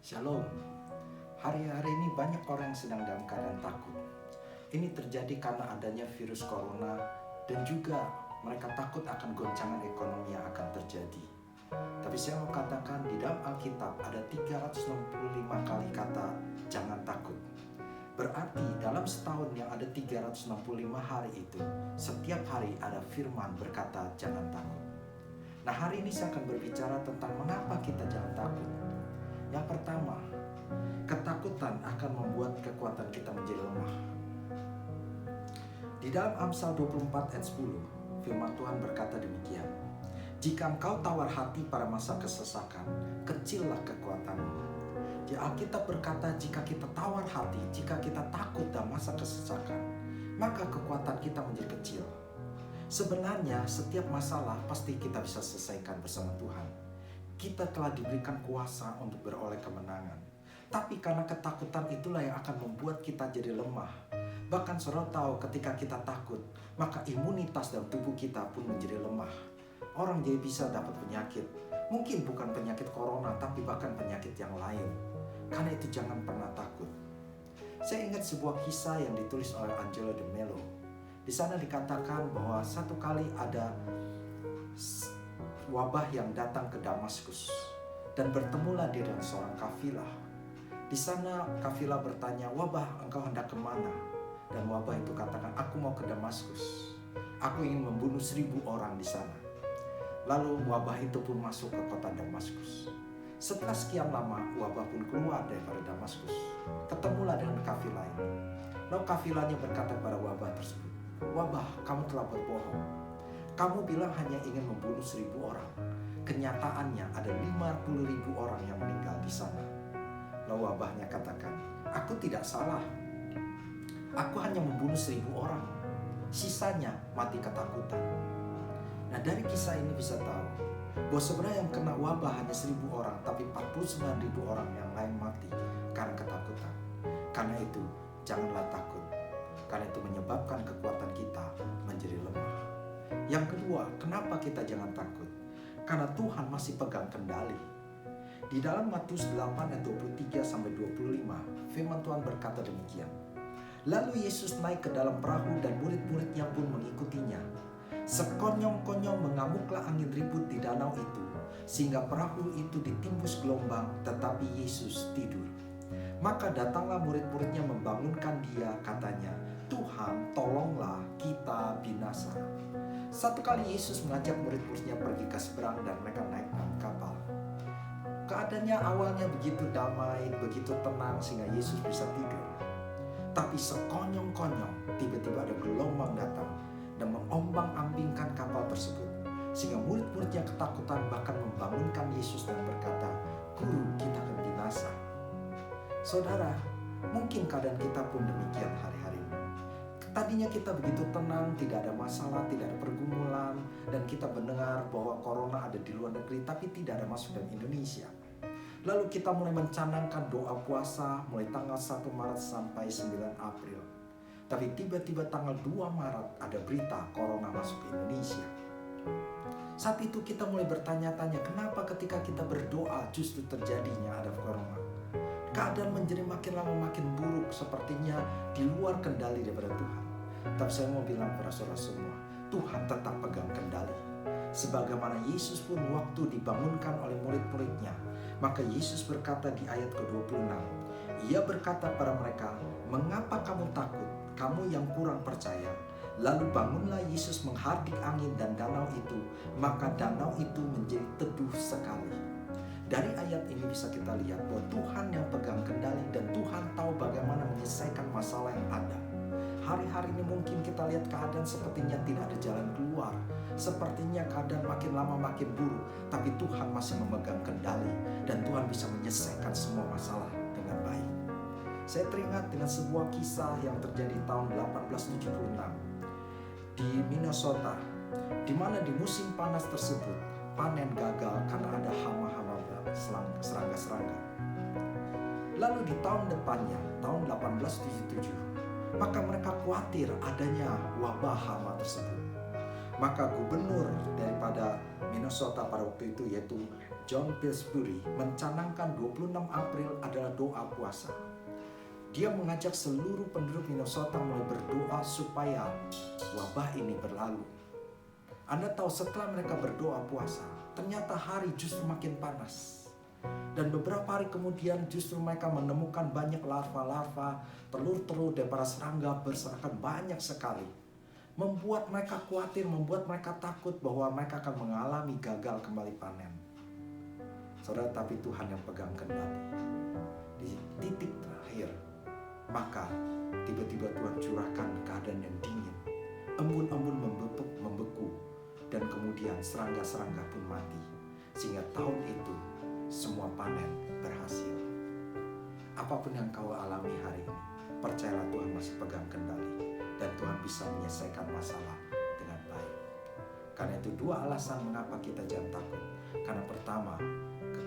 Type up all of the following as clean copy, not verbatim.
Shalom. Hari-hari ini banyak orang yang sedang dalam keadaan takut. Ini terjadi karena adanya virus corona dan juga mereka takut akan goncangan ekonomi yang akan terjadi. Tapi saya mau katakan di dalam Alkitab ada 365 kali kata jangan takut. Berarti dalam setahun yang ada 365 hari itu, setiap hari ada firman berkata jangan takut. Nah, hari ini saya akan berbicara tentang mengapa kita jangan takut. Yang pertama, ketakutan akan membuat kekuatan kita menjadi lemah. Di dalam Amsal 24 ayat 10, firman Tuhan berkata demikian. Jika engkau tawar hati pada masa kesesakan, kecillah kekuatanmu. Di Alkitab berkata jika kita tawar hati, jika kita takut dalam masa kesesakan, maka kekuatan kita menjadi kecil. Sebenarnya setiap masalah pasti kita bisa selesaikan bersama Tuhan. Kita telah diberikan kuasa untuk beroleh kemenangan. Tapi karena ketakutan itulah yang akan membuat kita jadi lemah. Bahkan saudara tahu ketika kita takut, maka imunitas dalam tubuh kita pun menjadi lemah. Orang jadi bisa dapat penyakit. Mungkin bukan penyakit corona, tapi bahkan penyakit yang lain. Karena itu jangan pernah takut. Saya ingat sebuah kisah yang ditulis oleh Angelo de Mello. Di sana dikatakan bahwa satu kali ada wabah yang datang ke Damaskus dan bertemulah dia dengan seorang kafilah. Di sana kafilah bertanya, "Wabah, engkau hendak kemana?" Dan wabah itu katakan, "Aku mau ke Damaskus. Aku ingin membunuh 1.000 orang di sana." Lalu wabah itu pun masuk ke kota Damaskus. Setelah sekian lama, wabah pun keluar daripada Damaskus. Ketemulah dengan kafilah ini. Lalu kafilahnya berkata kepada wabah tersebut, "Wabah, kamu telah berbohong. Kamu bilang hanya ingin membunuh 1.000 orang. Kenyataannya ada 50.000 orang yang meninggal di sana." Lalu wabahnya katakan, "Aku tidak salah. Aku hanya membunuh 1.000 orang. Sisanya mati ketakutan." Nah, dari kisah ini bisa tahu bahwa sebenarnya yang kena wabah hanya 1.000 orang, tapi 49.000 orang yang lain mati karena ketakutan. Karena itu, janganlah takut. Karena itu menyebabkan kekuatan kita menjadi lemah. Yang kedua, kenapa kita jangan takut? Karena Tuhan masih pegang kendali. Di dalam Matius 8 ayat 23-25, firman Tuhan berkata demikian. Lalu Yesus naik ke dalam perahu dan murid-muridnya pun mengikutinya. Sekonyong-konyong mengamuklah angin ribut di danau itu, sehingga perahu itu ditimbus gelombang, tetapi Yesus tidur. Maka datanglah murid-muridnya membangunkan dia, katanya, "Tuhan, tolonglah, kita binasa." Satu kali Yesus mengajak murid-muridnya pergi ke seberang dan mereka naik dalam kapal. Keadaannya awalnya begitu damai, begitu tenang sehingga Yesus bisa tidur. Tapi sekonyong-konyong tiba-tiba ada gelombang datang dan mengombang-ambingkan kapal tersebut. Sehingga murid-muridnya ketakutan bahkan membangunkan Yesus dan berkata, "Guru, kita akan binasa." Saudara, mungkin keadaan kita pun demikian hari-hari ini. Tadinya kita begitu tenang, tidak ada masalah, tidak ada pergumulan, dan kita mendengar bahwa corona ada di luar negeri, tapi tidak ada masuk dalam Indonesia. Lalu kita mulai mencanangkan doa puasa mulai tanggal 1 Maret sampai 9 April. Tapi tiba-tiba tanggal 2 Maret ada berita corona masuk ke Indonesia. Saat itu kita mulai bertanya-tanya, kenapa ketika kita berdoa justru terjadinya ada corona? Keadaan menjadi makin lama makin buruk, sepertinya di luar kendali daripada Tuhan. Tapi saya mau bilang kepada saudara semua, Tuhan tetap pegang kendali. Sebagaimana Yesus pun waktu dibangunkan oleh murid-muridnya, maka Yesus berkata di ayat ke-26, Ia berkata pada mereka, "Mengapa kamu takut, kamu yang kurang percaya?" Lalu bangunlah Yesus menghardik angin dan danau itu, maka danau itu menjadi teduh sekali. Dari ayat ini bisa kita lihat bahwa Tuhan yang pegang kendali dan Tuhan tahu bagaimana menyelesaikan masalah yang ada. Hari-hari ini mungkin kita lihat keadaan sepertinya tidak ada jalan keluar. Sepertinya keadaan makin lama makin buruk, tapi Tuhan masih memegang kendali dan Tuhan bisa menyelesaikan semua masalah dengan baik. Saya teringat dengan sebuah kisah yang terjadi tahun 1876 di Minnesota, di mana di musim panas tersebut panen gagal karena ada hama-hama serangga-serangga. Lalu di tahun depannya, tahun 1877, maka mereka khawatir adanya wabah hama tersebut. Maka gubernur daripada Minnesota pada waktu itu yaitu John Pillsbury mencanangkan 26 April adalah doa puasa. Dia mengajak seluruh penduduk Minnesota mulai berdoa supaya wabah ini berlalu. Anda tahu setelah mereka berdoa puasa, ternyata hari justru makin panas. Dan beberapa hari kemudian justru mereka menemukan banyak larva-larva, telur-telur dan para serangga berserakan banyak sekali. Membuat mereka khawatir, membuat mereka takut bahwa mereka akan mengalami gagal kembali panen. Saudara, tapi Tuhan yang pegang kendali. Di titik terakhir, maka tiba-tiba Tuhan curahkan keadaan yang dingin. Embun-embun membeku dan kemudian serangga-serangga pun mati. Sehingga tahun itu semua panen berhasil. Apapun yang kau alami hari ini, percayalah Tuhan masih pegang kendali dan Tuhan bisa menyelesaikan masalah dengan baik. Karena itu dua alasan mengapa kita jangan takut. Karena pertama,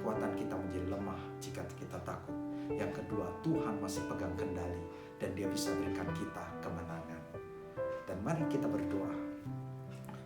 kekuatan kita menjadi lemah jika kita takut. Yang kedua, Tuhan masih pegang kendali dan Dia bisa berikan kita kemenangan. Dan mari kita berdoa.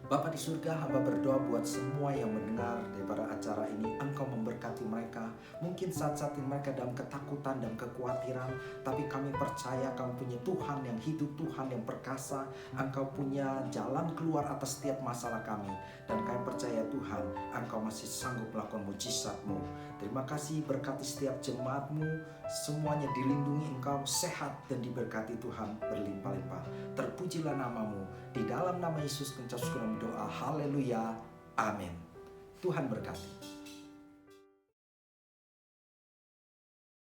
Bapa di surga, hamba berdoa buat semua yang mendengar daripada acara ini. Engkau memberkati mereka. Mungkin saat-saat ini mereka dalam ketakutan dan kekhawatiran, tapi kami percaya kami punya Tuhan yang hidup, Tuhan yang perkasa. Engkau punya jalan keluar atas setiap masalah kami. Dan kami percaya Tuhan, Engkau masih sanggup melakukan mujizat-Mu. Terima kasih, berkati setiap jemaat-Mu. Semuanya dilindungi, Engkau sehat dan diberkati Tuhan berlimpah-limpah. Terpujilah nama-Mu. Di dalam nama Yesus kami doa. Haleluya. Amin. Tuhan berkati.